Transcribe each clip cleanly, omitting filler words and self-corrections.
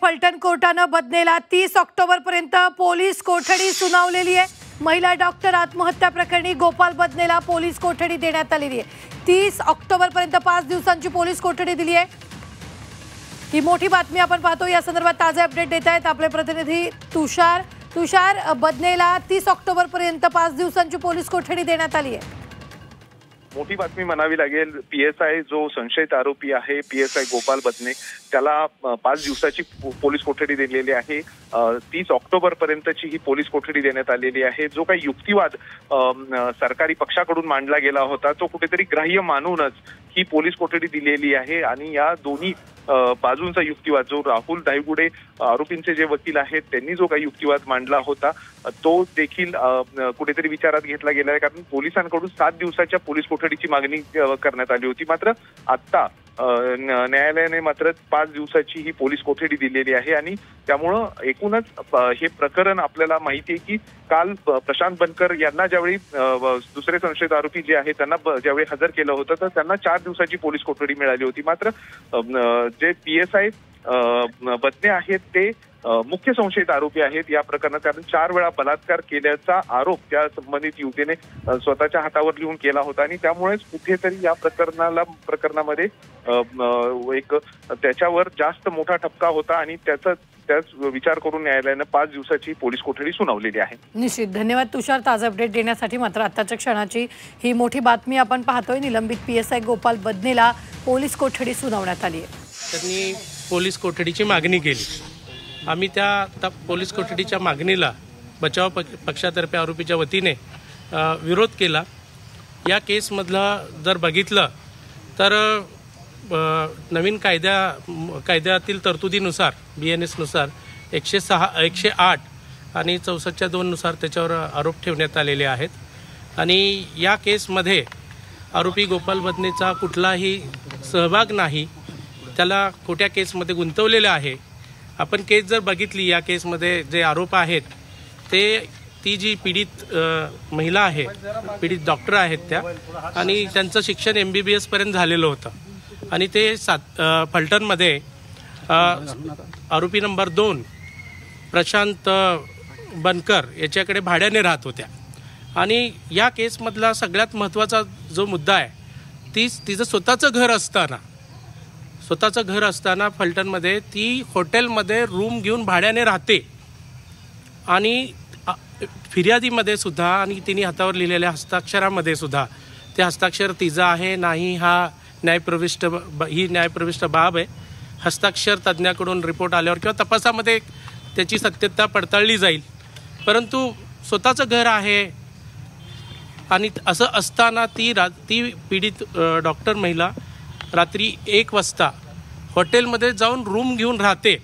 फलटण कोर्टानं बदनेला 30 ऑक्टोबरपर्यंत पोलीस कोठडी सुनावलेली आहे। महिला डॉक्टर आत्महत्या प्रकरणी गोपाल बदनेला पोलीस कोठडी देण्यात आलेली आहे। 30 ऑक्टोबरपर्यंत 5 दिवसांची पोलीस कोठडी दिली आहे। ही मोठी बातमी आपण पाहतो। या संदर्भात ताजे अपडेट देत आहेत आपले प्रतिनिधी तुषार। बदनेला 30 ऑक्टोबरपर्यंत 5 दिवसांची पोलीस कोठडी देण्यात आली आहे। मोठी बातमी म्हणावी लागेल। पीएसआय जो संशयित आरोपी आहे, पीएसआय गोपाल बदने, त्याला 5 दिवसाची पोलीस कोठडी दिलेली आहे। 30 ऑक्टोबर पर्यंतची ही पोलीस कोठडी देण्यात आलेली आहे। जो काही युक्तिवाद सरकारी पक्षाकडून मांडला गेला होता तो कुठेतरी ग्राह्य मानूनच ही पोलीस कोठडी दिलेली आहे। आणि या दोन्ही बाजूंचा युक्तिवाद, जो राहुल धायगुडे आरोपींचे जे वकील आहेत त्यांनी जो काही युक्तिवाद मांडला होता तो देखील कुठेतरी विचारात घेतला गेला आहे। कारण पोलिसांकडून 7 दिवसाच्या पोलीस कोठडीची मागणी करण्यात आली होती, मात्र आता न्यायालयाने मात्र 5 दिवसाची ही पोलीस कोठडी दिलेली आहे। आणि त्यामुळं एकूणच हे प्रकरण आपल्याला माहिती आहे की काल प्रशांत बनकर यांना ज्यावेळी दुसरे संशयित आरोपी जे आहेत त्यांना ज्यावेळी हजर केलं होतं तर त्यांना 4 दिवसाची पोलीस कोठडी मिळाली होती। मात्र जे पीएसआय बदने आहेत ते मुख्य संशयित आरोपी आहेत या प्रकरणात। कारण 4 वेळा बलात्कार केल्याचा आरोप त्या संबंधित युवतीने स्वतःच्या हातावर लिहून केला होता आणि त्यामुळेच कुठेतरी या प्रकरणामध्ये एक त्याच्यावर जास्त मोठा ठपका होता आणि त्याच विचार करून न्यायालयाने 5 दिवसाची पोलीस कोठडी सुनावलेली आहे। निश्चित धन्यवाद तुषार ताजा अपडेट देण्यासाठी। मात्र आताच्या क्षणाची ही मोठी बातमी आपण पाहतोय। निलंबित पीएसआय गोपाल बदनेला पोलीस कोठडी सुनावण्यात आली आहे। त्यांनी पोलीस कोठडीची मागणी केली। आम्ही त्या पोलीस कोठडीच्या मागणीला बचाव पक्षातर्फे आरोपीच्या वतीने विरोध केला। या केसमधला जर बघितलं तर नवीन कायद्यातील तरतुदीनुसार BNS नुसार 106, 108 आणि 64(2) नुसार त्याच्यावर आरोप ठेवण्यात आलेले आहेत। आणि या केसमध्ये आरोपी गोपाल बदनेचा कुठलाही सहभाग नाही, त्याला खोट्या केसमध्ये गुंतवलेलं आहे। आपण केस जर बघितली, या केसमध्ये जे आरोप आहेत ती जी पीडित महिला आहे, पीडित डॉक्टर आहेत त्या, आणि त्यांचं शिक्षण MBBS पर्यंत झालेलं होतं आणि ते फलटणमध्ये आरोपी नंबर 2 प्रशांत बनकर याच्याकडे भाड्याने राहत होत्या। आणि या केसमधला सगळ्यात महत्त्वाचा जो मुद्दा आहे तिचं स्वतःचं घर असताना फलटणमध्ये ती हॉटेलमध्ये रूम घेऊन भाड्याने राहते। आणि फिर्यादीमध्ये सुद्धा आणि तिने हातावर लिहिलेल्या हस्ताक्षरामध्ये सुद्धा ते हस्ताक्षर तिचं आहे नाही हा न्यायप्रविष्ट बाब आहे। हस्ताक्षर तज्ज्ञाकडून रिपोर्ट आल्यावर किंवा तपासामध्ये त्याची सत्यता पडताळली जाईल, परंतु स्वतःचं घर आहे आणि असं असताना ती पीडित डॉक्टर महिला रात्री 1 वाजता हॉटेलमध्ये जाऊन रूम घेऊन राहते।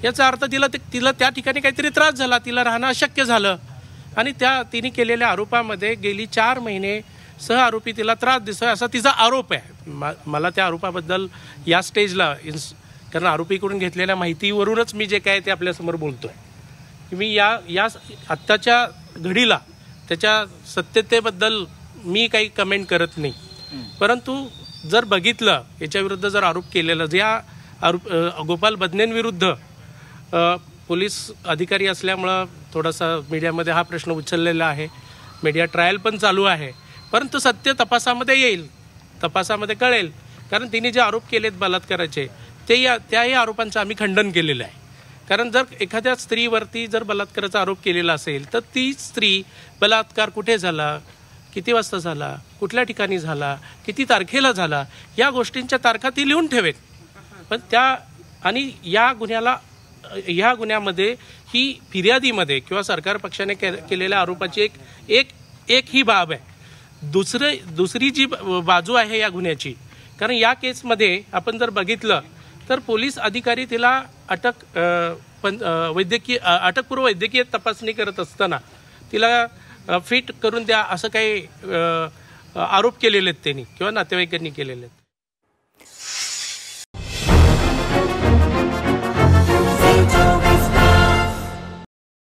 याचा अर्थ तिला त्या ठिकाणी काहीतरी त्रास झाला, तिला राहणं अशक्य झालं आणि तिने केलेल्या आरोपामध्ये गेली 4 महिने सह आरोपी तिला त्रास दिसतोय असा तिचा आरोप आहे। मला त्या आरोपाबद्दल या स्टेजला कारण आरोपीकडून घेतलेल्या माहितीवरूनच मी जे काय ते आपल्यासमोर बोलतोय। मी या आत्ताच्या घडीला त्याच्या सत्यतेबद्दल मी काही कमेंट करत नाही, परंतु जर बघितलं याच्याविरुद्ध जर आरोप केलेला गोपाल बदनेंविरुद्ध पोलीस अधिकारी असल्यामुळं थोडासा मीडियामध्ये हा प्रश्न उचललेला आहे। मीडिया ट्रायल पण चालू आहे, परंतु सत्य तपासामध्ये येईल, तपासामध्ये कळेल। कारण तिने जे आरोप केलेत बलात्काराचे त्याही आरोपांचं आम्ही खंडन केलेलं आहे। कारण जर एखाद्या स्त्रीवरती जर बलात्काराचा आरोप केलेला असेल तर ती स्त्री बलात्कार कुठे झाला, किती वाजता झाला, कुठल्या ठिकाणी झाला, किती तारखेला झाला, या गोष्टींच्या तारखा ती लिहून ठेवेल। पण आणि या गुन्ह्यामध्ये ही फिर्यादीमध्ये किंवा सरकार पक्षाने केलेल्या आरोपाची एक ही बाब आहे। दुसरी जी बाजू आहे या गुन्ह्याची, कारण या केसमध्ये आपण जर बघितलं तर पोलीस अधिकारी तिला अटकपूर्व वैद्यकीय तपासणी करत असताना तिला फिट करून द्या असं काही आरोप केलेले आहेत त्यांनी किंवा नातेवाईकांनी केलेले आहेत।